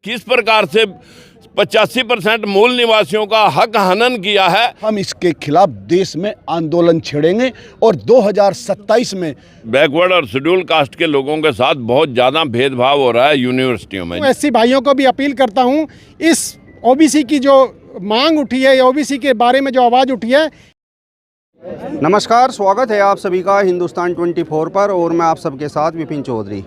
किस प्रकार से 85% मूल निवासियों का हक हनन किया है। हम इसके खिलाफ देश में आंदोलन छेड़ेंगे और 2027 में बैकवर्ड और शेड्यूल कास्ट के लोगों के साथ बहुत ज़्यादा भेदभाव हो रहा है यूनिवर्सिटियों में। एससी भाइयों को भी अपील करता हूं, इस ओबीसी की जो मांग उठी है, ओबीसी के बारे में जो आवाज़ उठी है। नमस्कार, स्वागत है आप सभी का हिंदुस्तान 24 पर और मैं आप सबके साथ विपिन चौधरी।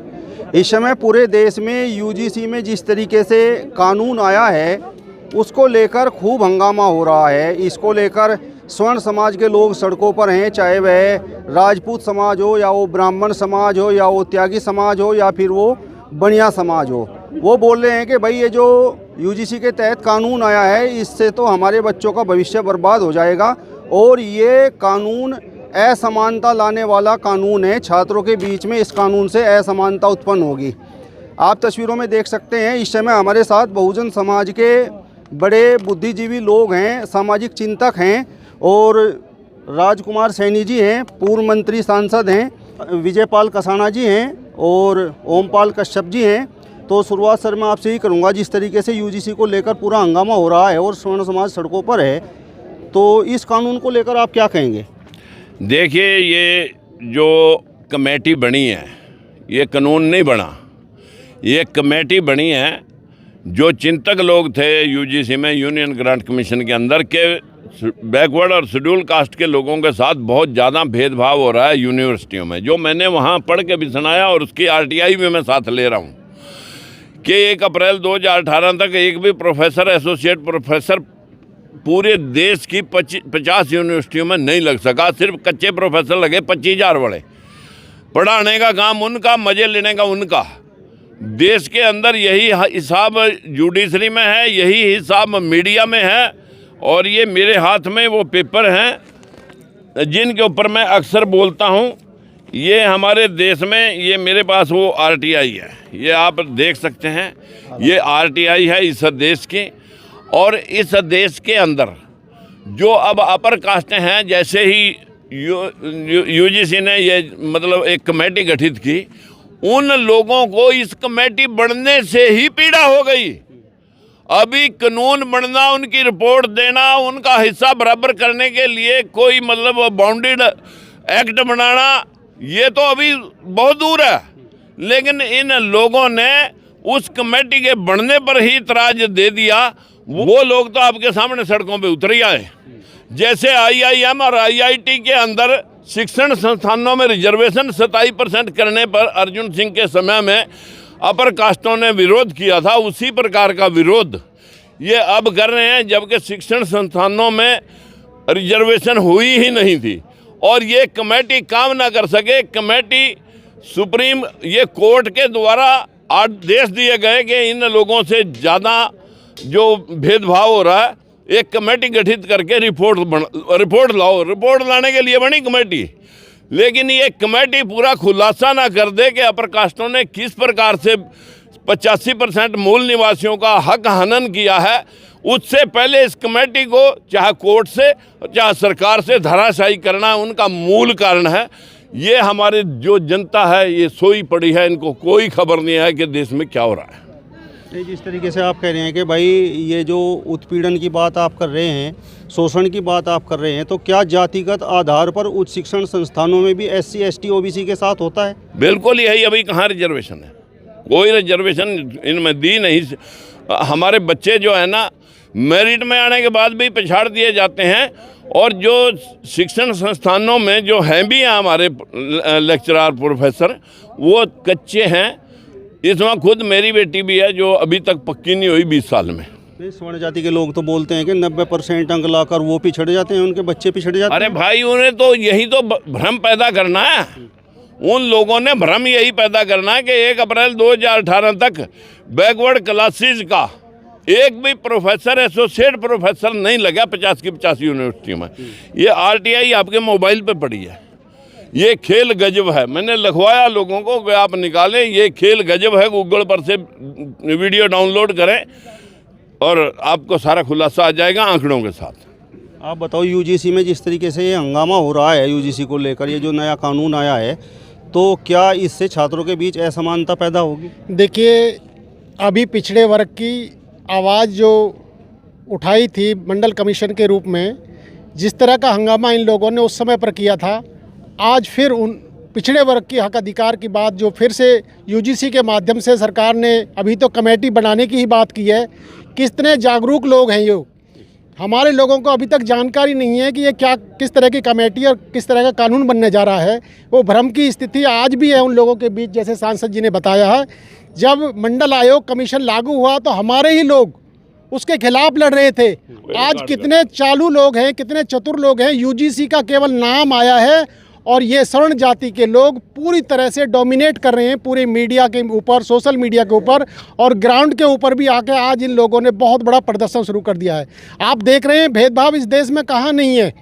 इस समय पूरे देश में यूजीसी में जिस तरीके से कानून आया है उसको लेकर खूब हंगामा हो रहा है। इसको लेकर स्वर्ण समाज के लोग सड़कों पर हैं, चाहे वह राजपूत समाज हो या वो ब्राह्मण समाज हो या वो त्यागी समाज हो या फिर वो बनिया समाज हो। वो बोल रहे हैं कि भाई ये जो यूजीसी के तहत कानून आया है इससे तो हमारे बच्चों का भविष्य बर्बाद हो जाएगा और ये कानून असमानता लाने वाला कानून है। छात्रों के बीच में इस कानून से असमानता उत्पन्न होगी। आप तस्वीरों में देख सकते हैं इस समय हमारे साथ बहुजन समाज के बड़े बुद्धिजीवी लोग हैं, सामाजिक चिंतक हैं और राजकुमार सैनी जी हैं, पूर्व मंत्री सांसद हैं, विजयपाल कसाना जी हैं और ओमपाल कश्यप जी हैं। तो शुरुआत सर मैं आपसे ही करूँगा, जिस तरीके से यूजीसी को लेकर पूरा हंगामा हो रहा है और स्वर्ण समाज सड़कों पर है, तो इस कानून को लेकर आप क्या कहेंगे? देखिए, ये जो कमेटी बनी है ये कानून नहीं बना, ये कमेटी बनी है। जो चिंतक लोग थे यूजीसी में, यूनियन ग्रांट कमीशन के अंदर के बैकवर्ड और शेड्यूल कास्ट के लोगों के साथ बहुत ज़्यादा भेदभाव हो रहा है यूनिवर्सिटियों में, जो मैंने वहाँ पढ़ के भी सुनाया और उसकी आरटीआई भी मैं साथ ले रहा हूँ कि 1 अप्रैल 2018 तक एक भी प्रोफेसर, एसोसिएट प्रोफेसर पूरे देश की 50 यूनिवर्सिटियों में नहीं लग सका। सिर्फ कच्चे प्रोफेसर लगे 25,000 बड़े। पढ़ाने का काम उनका, मज़े लेने का उनका। देश के अंदर यही हिसाब जुडिशरी में है, यही हिसाब मीडिया में है और ये मेरे हाथ में वो पेपर हैं जिनके ऊपर मैं अक्सर बोलता हूँ। ये हमारे देश में, ये मेरे पास वो आरटीआई है, ये आप देख सकते हैं, ये आरटीआई है इस देश की। और इस देश के अंदर जो अब अपर कास्टें हैं, जैसे ही यूजीसी ने ये मतलब एक कमेटी गठित की, उन लोगों को इस कमेटी बनने से ही पीड़ा हो गई। अभी कानून बनना, उनकी रिपोर्ट देना, उनका हिस्सा बराबर करने के लिए कोई मतलब बाउंडेड एक्ट बनाना, ये तो अभी बहुत दूर है। लेकिन इन लोगों ने उस कमेटी के बनने पर ही इतराज दे दिया। वो लोग तो आपके सामने सड़कों पे उतर ही आए। जैसे आईआईएम और आईआईटी के अंदर शिक्षण संस्थानों में रिजर्वेशन 27% करने पर अर्जुन सिंह के समय में अपर कास्टों ने विरोध किया था, उसी प्रकार का विरोध ये अब कर रहे हैं, जबकि शिक्षण संस्थानों में रिजर्वेशन हुई ही नहीं थी और ये कमेटी काम ना कर सके। कमेटी सुप्रीम, ये कोर्ट के द्वारा आदेश दिए गए कि इन लोगों से ज़्यादा जो भेदभाव हो रहा है, एक कमेटी गठित करके रिपोर्ट लाओ। रिपोर्ट लाने के लिए बनी कमेटी, लेकिन ये कमेटी पूरा खुलासा ना कर दे कि अपर कास्टों ने किस प्रकार से 85% मूल निवासियों का हक हनन किया है। उससे पहले इस कमेटी को चाहे कोर्ट से चाहे सरकार से धराशायी करना उनका मूल कारण है। ये हमारी जो जनता है ये सोई पड़ी है, इनको कोई खबर नहीं है कि देश में क्या हो रहा है। जिस तरीके से आप कह रहे हैं कि भाई ये जो उत्पीड़न की बात आप कर रहे हैं, शोषण की बात आप कर रहे हैं, तो क्या जातिगत आधार पर उच्च शिक्षण संस्थानों में भी SC ST OBC के साथ होता है? बिल्कुल यही। अभी कहाँ रिजर्वेशन है? कोई रिजर्वेशन इनमें दी नहीं। हमारे बच्चे जो है ना, मेरिट में आने के बाद भी पछाड़ दिए जाते हैं और जो शिक्षण संस्थानों में जो हैं भी हैं हमारे लेक्चरर प्रोफेसर, वो कच्चे हैं। इसमें खुद मेरी बेटी भी है जो अभी तक पक्की नहीं हुई 20 साल में। स्वर्ण जाति के लोग तो बोलते हैं कि 90% अंक लाकर वो पिछड़ जाते हैं, उनके बच्चे पिछड़ जाते हैं। अरे भाई, उन्हें तो यही तो भ्रम पैदा करना है। उन लोगों ने भ्रम यही पैदा करना है कि 1 अप्रैल 2018 तक बैकवर्ड क्लासेस का एक भी प्रोफेसर, एसोसिएट प्रोफेसर नहीं लगा 50 की 50 यूनिवर्सिटियों में। ये आरटीआई आपके मोबाइल पे पड़ी है। ये खेल गजब है। मैंने लिखवाया लोगों को कि आप निकालें, ये खेल गजब है। गूगल पर से वीडियो डाउनलोड करें और आपको सारा खुलासा आ जाएगा आंकड़ों के साथ। आप बताओ, यूजीसी में जिस तरीके से ये हंगामा हो रहा है यूजीसी को लेकर, ये जो नया कानून आया है, तो क्या इससे छात्रों के बीच असमानता पैदा होगी? देखिए, अभी पिछड़े वर्ग की आवाज़ जो उठाई थी मंडल कमीशन के रूप में, जिस तरह का हंगामा इन लोगों ने उस समय पर किया था, आज फिर उन पिछड़े वर्ग की हक अधिकार की बात जो फिर से यूजीसी के माध्यम से सरकार ने अभी तो कमेटी बनाने की ही बात की है। कितने जागरूक लोग हैं ये, हमारे लोगों को अभी तक जानकारी नहीं है कि ये क्या किस तरह की कमेटी और किस तरह का कानून बनने जा रहा है। वो भ्रम की स्थिति आज भी है उन लोगों के बीच, जैसे सांसद जी ने बताया है। जब मंडल आयोग कमीशन लागू हुआ तो हमारे ही लोग उसके खिलाफ लड़ रहे थे। आज कितने चालू लोग हैं, कितने चतुर लोग हैं, यूजीसी का केवल नाम आया है और ये स्वर्ण जाति के लोग पूरी तरह से डोमिनेट कर रहे हैं पूरे मीडिया के ऊपर, सोशल मीडिया के ऊपर, और ग्राउंड के ऊपर भी आके आज इन लोगों ने बहुत बड़ा प्रदर्शन शुरू कर दिया है। आप देख रहे हैं भेदभाव इस देश में कहाँ नहीं है।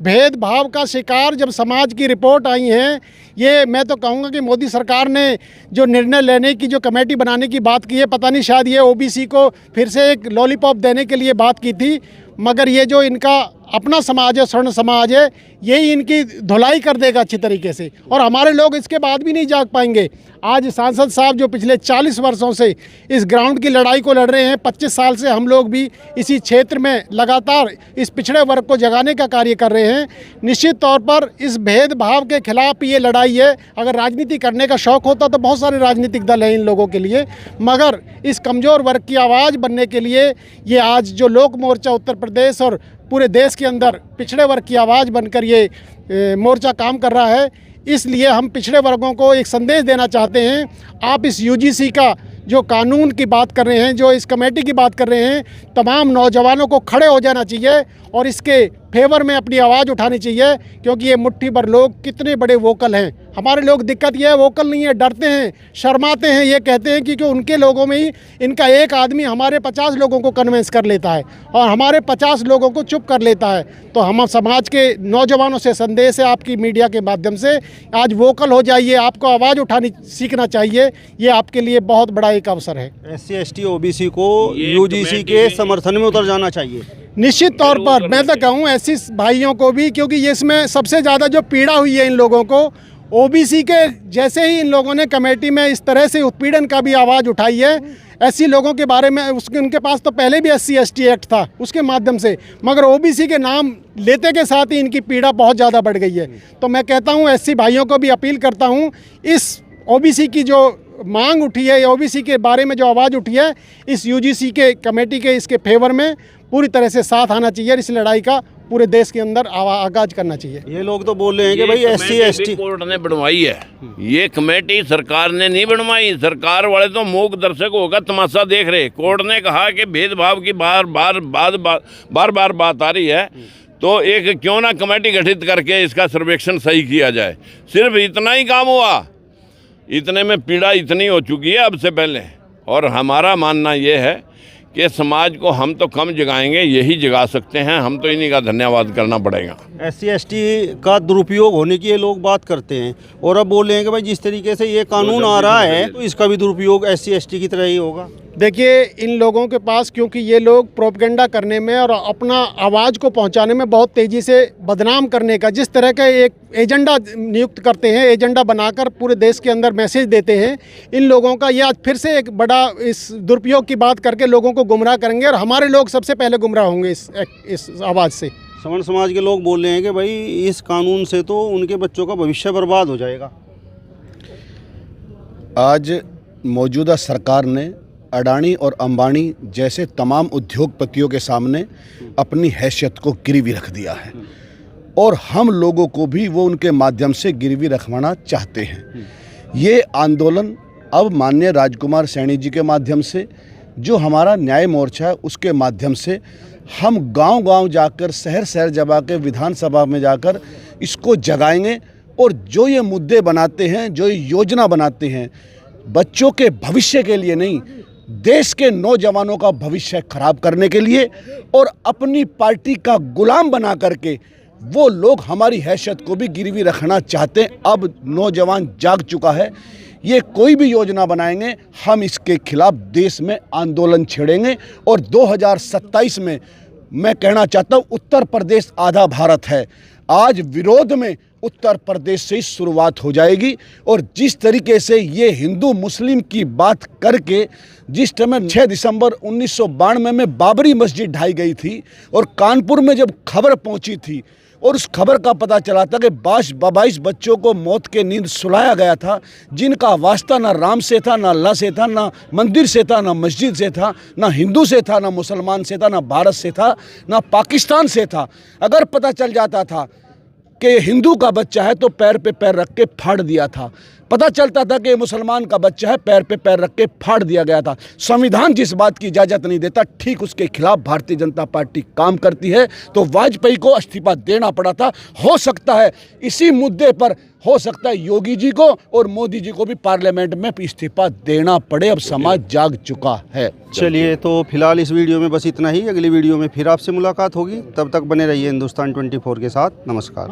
भेदभाव का शिकार जब समाज की रिपोर्ट आई है, ये मैं तो कहूँगा कि मोदी सरकार ने जो निर्णय लेने की, जो कमेटी बनाने की बात की है, पता नहीं शायद ये ओबीसी को फिर से एक लॉलीपॉप देने के लिए बात की थी, मगर ये जो इनका अपना समाज है, स्वर्ण समाज है, यही इनकी धुलाई कर देगा अच्छी तरीके से, और हमारे लोग इसके बाद भी नहीं जाग पाएंगे। आज सांसद साहब जो पिछले 40 वर्षों से इस ग्राउंड की लड़ाई को लड़ रहे हैं, 25 साल से हम लोग भी इसी क्षेत्र में लगातार इस पिछड़े वर्ग को जगाने का कार्य कर रहे हैं। निश्चित तौर पर इस भेदभाव के खिलाफ ये लड़ाई है। अगर राजनीति करने का शौक़ होता तो बहुत सारे राजनीतिक दल हैं इन लोगों के लिए, मगर इस कमज़ोर वर्ग की आवाज़ बनने के लिए ये आज जो लोक मोर्चा उत्तर प्रदेश और पूरे देश के अंदर पिछड़े वर्ग की आवाज़ बनकर ये मोर्चा काम कर रहा है। इसलिए हम पिछड़े वर्गों को एक संदेश देना चाहते हैं, आप इस यूजीसी का जो कानून की बात कर रहे हैं, जो इस कमेटी की बात कर रहे हैं, तमाम नौजवानों को खड़े हो जाना चाहिए और इसके फेवर में अपनी आवाज़ उठानी चाहिए, क्योंकि ये मुट्ठी भर लोग कितने बड़े वोकल हैं। हमारे लोग दिक्कत ये है, वोकल नहीं है, डरते हैं, शर्माते हैं, ये कहते हैं कि उनके लोगों में ही इनका एक आदमी हमारे 50 लोगों को कन्विंस कर लेता है और हमारे 50 लोगों को चुप कर लेता है। तो हम समाज के नौजवानों से संदेश है आपकी मीडिया के माध्यम से, आज वोकल हो जाइए, आपको आवाज़ उठानी सीखना चाहिए, ये आपके लिए बहुत बड़ा एक अवसर है। SC ST OBC को यूजीसी के समर्थन में उतर जाना चाहिए। निश्चित तौर पर मैं तो कहूँ ऐसी भाइयों को भी, क्योंकि ये इसमें सबसे ज़्यादा जो पीड़ा हुई है इन लोगों को, ओबीसी के जैसे ही इन लोगों ने कमेटी में इस तरह से उत्पीड़न का भी आवाज़ उठाई है। ऐसी लोगों के बारे में उनके पास तो पहले भी SC ST एक्ट था उसके माध्यम से, मगर ओबीसी के नाम लेते के साथ ही इनकी पीड़ा बहुत ज़्यादा बढ़ गई है। तो मैं कहता हूँ SC भाइयों को भी अपील करता हूँ, इस ओबीसी की जो मांग उठी है, ओबीसी के बारे में जो आवाज़ उठी है, इस यूजीसी के कमेटी के इसके फेवर में पूरी तरह से साथ आना चाहिए। इस लड़ाई का पूरे देश के अंदर आगाज करना चाहिए। ये लोग तो बोल रहे हैं कि भाई SC ST कोर्ट ने बनवाई है, ये कमेटी सरकार ने नहीं बनवाई। सरकार वाले तो मूक दर्शक होकर तमाशा देख रहे। कोर्ट ने कहा कि भेदभाव की बार बार बात आ रही है, तो एक क्यों ना कमेटी गठित करके इसका सर्वेक्षण सही किया जाए। सिर्फ इतना ही काम हुआ, इतने में पीड़ा इतनी हो चुकी है अब से पहले। और हमारा मानना ये है कि समाज को हम तो कम जगाएंगे, यही जगा सकते हैं, हम तो इन्हीं का धन्यवाद करना पड़ेगा। SC ST का दुरुपयोग होने की ये लोग बात करते हैं और अब बोल रहे हैं कि भाई जिस तरीके से ये कानून आ रहा है तो इसका भी दुरुपयोग SC ST की तरह ही होगा। देखिए, इन लोगों के पास, क्योंकि ये लोग प्रोपेगेंडा करने में और अपना आवाज़ को पहुंचाने में बहुत तेज़ी से बदनाम करने का जिस तरह का एक एजेंडा नियुक्त करते हैं, एजेंडा बनाकर पूरे देश के अंदर मैसेज देते हैं, इन लोगों का ये आज फिर से एक बड़ा इस दुरुपयोग की बात करके लोगों को गुमराह करेंगे और हमारे लोग सबसे पहले गुमराह होंगे इस आवाज़ से। सवर्ण समाज के लोग बोल रहे हैं कि भाई इस कानून से तो उनके बच्चों का भविष्य बर्बाद हो जाएगा। आज मौजूदा सरकार ने अडानी और अंबानी जैसे तमाम उद्योगपतियों के सामने अपनी हैसियत को गिरवी रख दिया है और हम लोगों को भी वो उनके माध्यम से गिरवी रखवाना चाहते हैं। ये आंदोलन अब माननीय राजकुमार सैनी जी के माध्यम से, जो हमारा न्याय मोर्चा है उसके माध्यम से, हम गांव-गांव जाकर, शहर जाकर, विधानसभा में जाकर इसको जगाएंगे। और जो ये मुद्दे बनाते हैं, जो ये योजना बनाते हैं, बच्चों के भविष्य के लिए नहीं, देश के नौजवानों का भविष्य खराब करने के लिए और अपनी पार्टी का गुलाम बना करके वो लोग हमारी हैसियत को भी गिरवी रखना चाहते हैं। अब नौजवान जाग चुका है, ये कोई भी योजना बनाएंगे, हम इसके खिलाफ देश में आंदोलन छेड़ेंगे। और 2027 में मैं कहना चाहता हूँ, उत्तर प्रदेश आधा भारत है। आज विरोध में उत्तर प्रदेश से ही शुरुआत हो जाएगी। और जिस तरीके से ये हिंदू मुस्लिम की बात करके जिस टाइम 6 दिसंबर 1992 में बाबरी मस्जिद ढाई गई थी और कानपुर में जब खबर पहुंची थी और उस खबर का पता चला था कि 22 बच्चों को मौत के नींद सुलाया गया था, जिनका वास्ता ना राम से था, ना अल्लाह से था, ना मंदिर से था, ना मस्जिद से था, ना हिंदू से था, ना मुसलमान से था, ना भारत से था, ना पाकिस्तान से था। अगर पता चल जाता था कि हिंदू का बच्चा है तो पैर पे पैर रख के फाड़ दिया था, पता चलता था कि मुसलमान का बच्चा है पैर पे पैर रख के फाड़ दिया गया था। संविधान जिस बात की इजाज़त नहीं देता, ठीक उसके खिलाफ भारतीय जनता पार्टी काम करती है। तो वाजपेयी को इस्तीफा देना पड़ा था। हो सकता है इसी मुद्दे पर हो सकता है योगी जी को और मोदी जी को भी पार्लियामेंट में इस्तीफा देना पड़े। अब समाज जाग चुका है। चलिए, तो फिलहाल इस वीडियो में बस इतना ही। अगली वीडियो में फिर आपसे मुलाकात होगी, तब तक बने रहिए हिंदुस्तान 24 के साथ। नमस्कार।